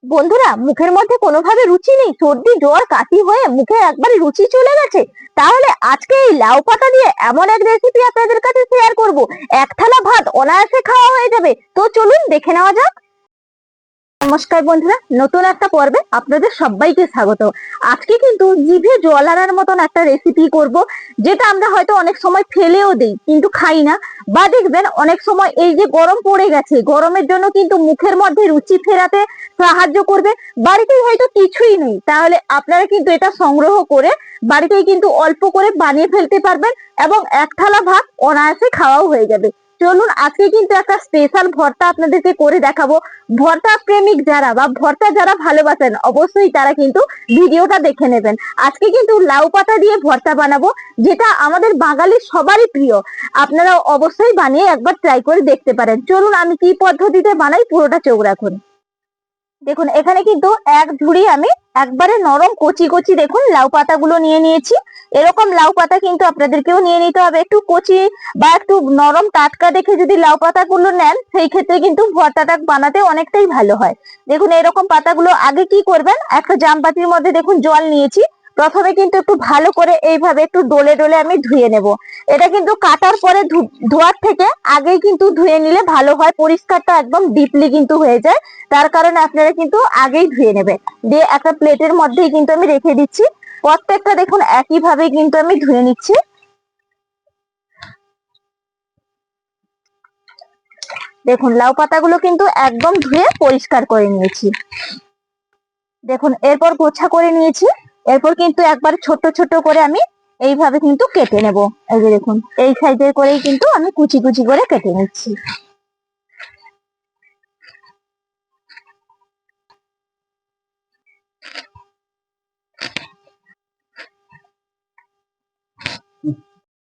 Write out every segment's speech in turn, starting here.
বন্ধুরা, মুখের মধ্যে কোনোভাবে রুচি নেই, সর্দি জ্বর কাশি হয়ে মুখে একবারে রুচি চলে গেছে, তাহলে আজকে এই লাউ পাতা দিয়ে এমন এক রেসিপি আপনাদের কাছে শেয়ার করব, এক থালা ভাত অনায়াসে খাওয়া হয়ে যাবে। তো চলুন দেখে নেওয়া যাক। নমস্কার বন্ধুরা, নতুন একটা পর্বে আপনাদের সবাইকে স্বাগত। আজকে কিন্তু জিভে জল আনার মতন একটা রেসিপি করব, যেটা আমরা হয়তো অনেক সময় ফেলেও দেই কিন্তু খাই না। বা দেখবেন অনেক সময় এই যে গরম পড়ে গেছে, গরমের জন্য কিন্তু মুখের মধ্যে রুচি ফেরাতে সাহায্য করবে। বাড়িতেই হয়তো কিছুই নেই, তাহলে আপনারা কিন্তু এটা সংগ্রহ করে বাড়িতেই কিন্তু অল্প করে বানিয়ে ফেলতে পারবেন এবং এক থালা ভাত অনায়াসে খাওয়াও হয়ে যাবে। চলুন আজকে কিন্তু একটা স্পেশাল ভর্তা আপনাদেরকে করে দেখাবো। ভর্তা প্রেমিক যারা বা ভর্তা যারা ভালোবাসেন অবশ্যই তারা কিন্তু ভিডিওটা দেখে নেবেন। আজকে কিন্তু লাউ পাতা দিয়ে ভর্তা বানাবো, যেটা আমাদের বাঙালির সবারই প্রিয়। আপনারা অবশ্যই বানিয়ে একবার ট্রাই করে দেখতে পারেন। চলুন আমি কি পদ্ধতিতে বানাই পুরোটা চোখ রাখুন। দেখুন এখানে কিন্তু এক ঝুড়ি আমি একবারে নরম কচি কচি দেখুন লাউ পাতাগুলো নিয়ে নিয়েছি। এরকম লাউ পাতা কিন্তু আপনাদেরকেও নিয়ে নিতে হবে, একটু কচি বা একটু নরম টাটকা দেখে যদি লাউ পাতাগুলো নেন, সেই ক্ষেত্রে কিন্তু ভর্তাটা বানাতে অনেকটাই ভালো হয়। দেখুন এরকম পাতাগুলো আগে কি করবেন, একটা জামবাটির মধ্যে দেখুন জল নিয়েছি। প্রথমে কিন্তু একটু ভালো করে এইভাবে একটু ডলে ডলে আমি ধুয়ে নেব। এটা কিন্তু কাটার পরে ধোয়ার থেকে আগেই কিন্তু ধুয়ে নিলে ভালো হয়, পরিষ্কারটা একদম ডিপলি কিন্তু হয়ে যায়। তার কারণে আপনারা কিন্তু আগেই ধুয়ে নেবেন। দিয়ে একটা প্লেটের মধ্যেই কিন্তু আমি রেখে দিচ্ছি। প্রত্যেকটা দেখুন একইভাবে কিন্তু আমি ধুয়ে নিচ্ছি। দেখুন লাউ পাতাগুলো কিন্তু একদম ধুয়ে পরিষ্কার করে নিয়েছি। দেখুন এরপর গোছা করে নিয়েছি। এরপর কিন্তু একবার ছোট ছোট করে আমি এইভাবে কিন্তু কেটে নেব। এই যে দেখুন এই সাইজের করেই কিন্তু আমি কুচি কুচি করে কেটে নিচ্ছি।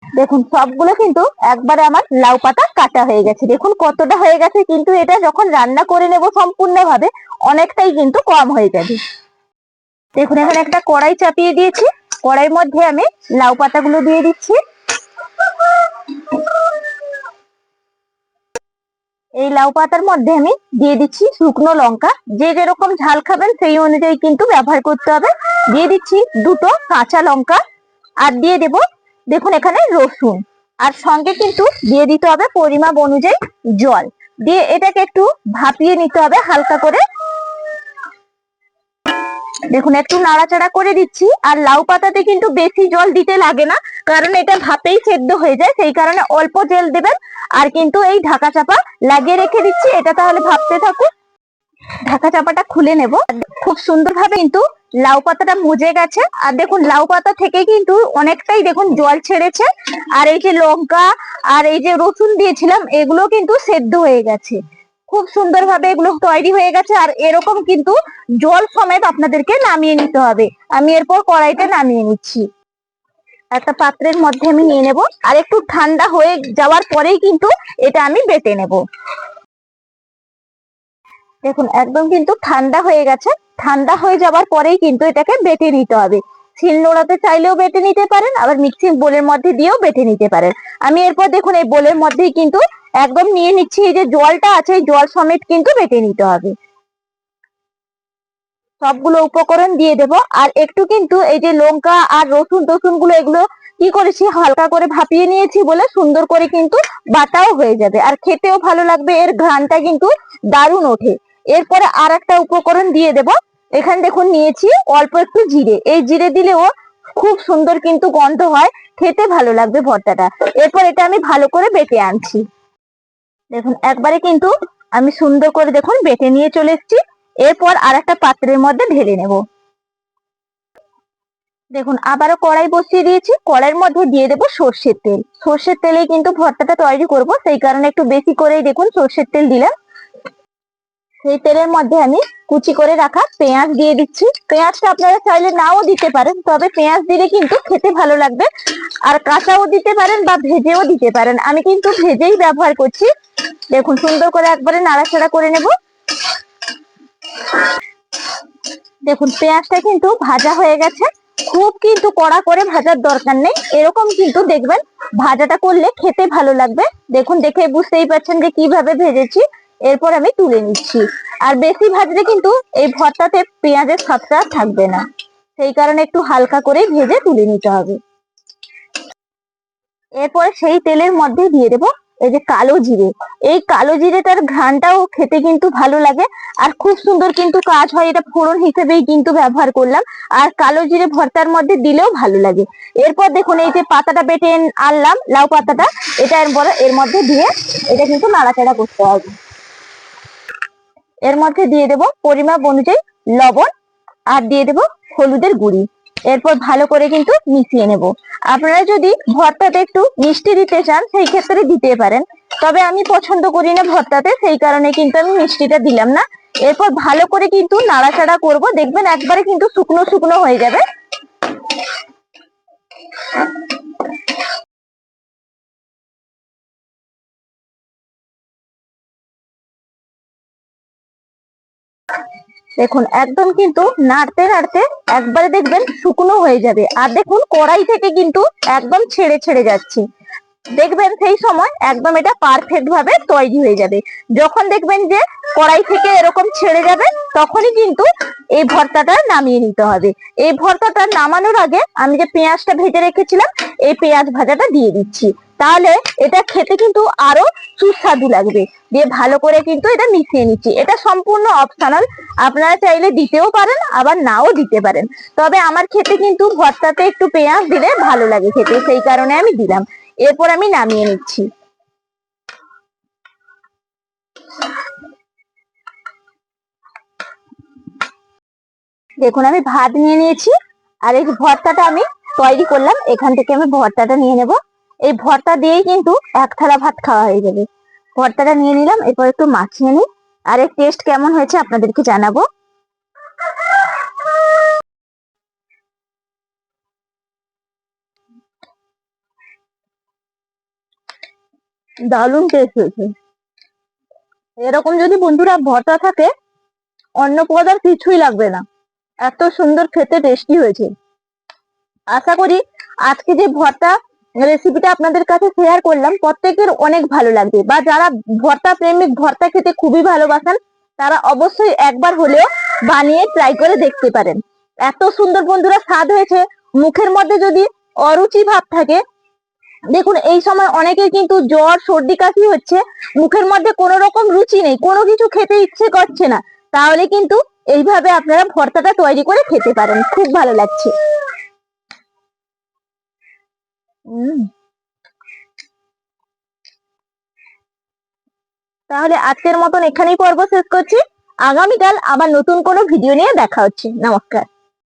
দেখুন সবগুলো কিন্তু একবারে আমার লাউ পাতা কাটা হয়ে গেছে। দেখুন কতটা হয়ে গেছে, কিন্তু এটা যখন রান্না করে নেব সম্পূর্ণ ভাবে অনেকটাই কিন্তু কম হয়ে যাবে। দেখুন এখানে একটা কড়াই চাপিয়ে দিয়েছি, কড়াইয়ের মধ্যে আমি লাউ পাতাগুলো দিয়ে দিচ্ছি। এই লাউ পাতার মধ্যে আমি দিয়ে দিচ্ছি শুকনো লঙ্কা, যে যেরকম ঝাল খাবেন সেই অনুযায়ী কিন্তু ব্যবহার করতে হবে। দিয়ে দিচ্ছি দুটো কাঁচা লঙ্কা, আর দিয়ে দেব দেখুন এখানে রসুন, আর সঙ্গে কিন্তু দিয়ে দিতে হবে পরিমাপ অনুযায়ী জল। দিয়ে এটাকে একটু ভাপিয়ে নিতে হবে হালকা করে। দেখুন একটু নাড়াচাড়া করে দিচ্ছি। আর লাউ পাতাতে কিন্তু বেশি জল দিতে লাগে না, কারণ এটা ভাপেই সেদ্ধ হয়ে যায়, সেই কারণে অল্প জল দেবেন। আর কিন্তু এই ঢাকা চাপা লাগিয়ে রেখে দিচ্ছি, এটা তাহলে ভাপতে থাকুক। ঢাকা চাপাটা খুলে নেব। খুব সুন্দরভাবে কিন্তু লাউ পাতাটা মজে গেছে। আর দেখুন লাউ পাতা থেকে কিন্তু অনেকটাই দেখুন জল ছেড়েছে। আর এই যে লঙ্কা আর এই যে রসুন দিয়েছিলাম, এগুলো কিন্তু সেদ্ধ হয়ে গেছে। খুব সুন্দরভাবে এগুলো তৈরি হয়ে গেছে। আর এরকম কিন্তু জল সমেত আপনাদেরকে নামিয়ে নিতে হবে। আমি এরপর কড়াইতে নামিয়ে নিচ্ছি। একটা পাত্রের মধ্যে আমি নিয়ে নেব, আর একটু ঠান্ডা হয়ে যাওয়ার পরেই কিন্তু এটা আমি বেটে নেব। দেখুন একদম কিন্তু ঠান্ডা হয়ে গেছে। ঠান্ডা হয়ে যাওয়ার পরেই কিন্তু এটাকে বেটে নিতে হবে। শিলনোড়াতে চাইলেও বেটে নিতে পারেন, আবার মিক্সিং বোলের মধ্যে দিয়েও বেটে নিতে পারেন। আমি এরপর দেখুন এই বোলের মধ্যেই কিন্তু একদম নিয়ে নিচ্ছি। এই যে জলটা আছে, এই জল সমেত কিন্তু বেটে নিতে হবে। সবগুলো উপকরণ দিয়ে দেব। আর একটু কিন্তু এই যে লঙ্কা আর রসুন টসুন গুলো এগুলো কি করেছি, হালকা করে ভাপিয়ে নিয়েছি বলে সুন্দর করে কিন্তু বাটাও হয়ে যাবে, আর খেতেও ভালো লাগবে। এর ঘ্রাণটা কিন্তু দারুণ ওঠে। এরপরে আর একটা উপকরণ দিয়ে দেব। এখানে দেখুন নিয়েছি অল্প একটু জিরে। এই জিরে দিলেও খুব সুন্দর কিন্তু গন্ধ হয়, খেতে ভালো লাগবে ভর্তাটা। এরপর এটা আমি ভালো করে বেটে আনছি। দেখুন একবারে কিন্তু আমি সুন্দর করে দেখুন বেটে নিয়ে চলে এসেছি। এরপর আর একটা পাত্রের মধ্যে ঢেলে নেব। দেখুন আবারও কড়াই বসিয়ে দিয়েছি। কড়াইয়ের মধ্যে দিয়ে দেবো সর্ষের তেল। সর্ষের তেলে কিন্তু ভর্তাটা তৈরি করব, সেই কারণে একটু বেশি করেই দেখুন সর্ষের তেল দিলাম। সেই তেলের মধ্যে আমি কুচি করে রাখা পেঁয়াজ দিয়ে দিচ্ছি। পেঁয়াজটা আপনারা চাইলে নাও দিতে পারেন, তবে পেঁয়াজ দিলে কিন্তু খেতে ভালো লাগবে। আর কাঁচাও দিতে পারেন বা ভেজেও দিতে পারেন, আমি কিন্তু ভেজেই ব্যবহার করছি। দেখুন সুন্দর করে একবারে নাড়াচাড়া করে নেব। দেখুন পেঁয়াজটা কিন্তু ভাজা হয়ে গেছে। খুব কিন্তু কড়া করে ভাজার দরকার নেই, এরকম কিন্তু দেখবেন ভাজাটা করলে খেতে ভালো লাগবে। দেখুন দেখে বুঝতেই পারছেন যে কিভাবে ভেজেছি। এরপর আমি তুলে নিচ্ছি। আর বেশি ভাজলে কিন্তু এই ভর্তাতে পেঁয়াজের স্বাদটা থাকবে না, সেই কারণে একটু হালকা করে ভেজে তুলে নিতে হবে। এরপরে সেই তেলের মধ্যে দিয়ে দেবো এই যে কালো জিরে। এই কালো জিরেটার ঘ্রাণটাও খেতে কিন্তু ভালো লাগে, আর খুব সুন্দর কিন্তু কাজ হয়। এটা ফোড়ন হিসেবেই কিন্তু ব্যবহার করলাম, আর কালো জিরে ভর্তার মধ্যে দিলেও ভালো লাগে। এরপর দেখুন এই যে পাতাটা বেটে আনলাম, লাউ পাতাটা, এটা এর মধ্যে দিয়ে এটা কিন্তু নাড়াচাড়া করতে হবে। এর মধ্যে দিয়ে দেবো পরিমাপ অনুযায়ী লবণ, আর দিয়ে দেবো হলুদের গুঁড়ি। এরপর ভালো করে কিন্তু মিশিয়ে নেব। আপনারা যদি ভর্তাতে একটু মিষ্টি দিতে চান সেই ক্ষেত্রে দিতে পারেন, তবে আমি পছন্দ করি না ভর্তাতে, সেই কারণে কিন্তু আমি মিষ্টিটা দিলাম না। এরপর ভালো করে কিন্তু নাড়াচাড়া করব, দেখবেন একবারে কিন্তু শুকনো শুকনো হয়ে যাবে। দেখুন একদম কিন্তু নাড়তে নাড়তে একবারে দেখবেন শুকনো হয়ে যাবে, আর দেখুন কড়াই থেকে কিন্তু একদম ছেড়ে ছেড়ে যাচ্ছে। দেখবেন সেই সময় একদম এটা পারফেক্ট ভাবে তৈরি হয়ে যাবে। যখন দেখবেন যে কড়াই থেকে এরকম ছেড়ে যাবে, তখনই কিন্তু এই ভর্তাটা নামিয়ে নিতে হবে। এই ভর্তাটা নামানোর আগে আমি যে পেঁয়াজটা ভেজে রেখেছিলাম, এই পেঁয়াজ ভাজাটা দিয়ে দিচ্ছি, তাহলে এটা খেতে কিন্তু আরো সুস্বাদু লাগবে। দিয়ে ভালো করে কিন্তু এটা মিশিয়ে নিচ্ছি। এটা সম্পূর্ণ অপশনাল, আপনারা চাইলে দিতেও পারেন আবার নাও দিতে পারেন, তবে আমার খেতে কিন্তু ভর্তাতে একটু পেঁয়াজ দিলে ভালো লাগে খেতে, সেই কারণে আমি দিলাম। এরপর আমি নামিয়ে নিচ্ছি। দেখুন আমি ভাত নিয়ে নিয়েছি, আর এই ভর্তাটা আমি তৈরি করলাম, এখান থেকে আমি ভর্তাটা নিয়ে নেব। এই ভর্তা দিয়েই কিন্তু এক থালা ভাত খাওয়া হয়ে যাবে। ভর্তাটা নিয়ে নিলাম, এরপর একটু মাখিয়ে নিই, আর এর টেস্ট কেমন হয়েছে আপনাদেরকে জানাবো। দারুণ টেস্ট হয়েছে। এরকম যদি বন্ধুরা ভর্তা থাকে, অন্য পদ আর কিছুই লাগবে না, এত সুন্দর খেতে টেস্টি হয়েছে। আশা করি আজকে যে ভর্তা রেসিপিটা আপনাদের কাছে শেয়ার করলাম প্রত্যেকের অনেক ভালো লাগবে, বা যারা ভর্তা প্রেমিক, ভর্তা খেতে খুবই ভালোবাসেন, তারা অবশ্যই একবার হলেও বানিয়ে ট্রাই করে দেখতে পারেন। এত সুন্দর বন্ধুরা স্বাদ হয়েছে। মুখের মধ্যে যদি অরুচি ভাব থাকে, দেখুন এই সময় অনেকের কিন্তু জ্বর সর্দি কাশি হচ্ছে, মুখের মধ্যে কোনো রকম রুচি নেই, কোনো কিছু খেতে ইচ্ছে করছে না, তাহলে কিন্তু এইভাবে আপনারা ভর্তাটা তৈরি করে খেতে পারেন, খুব ভালো লাগছে। তাহলে আজকের মতন এখানেই পর্ব শেষ করছি। আগামীকাল আবার নতুন কোনো ভিডিও নিয়ে দেখা হচ্ছে। নমস্কার।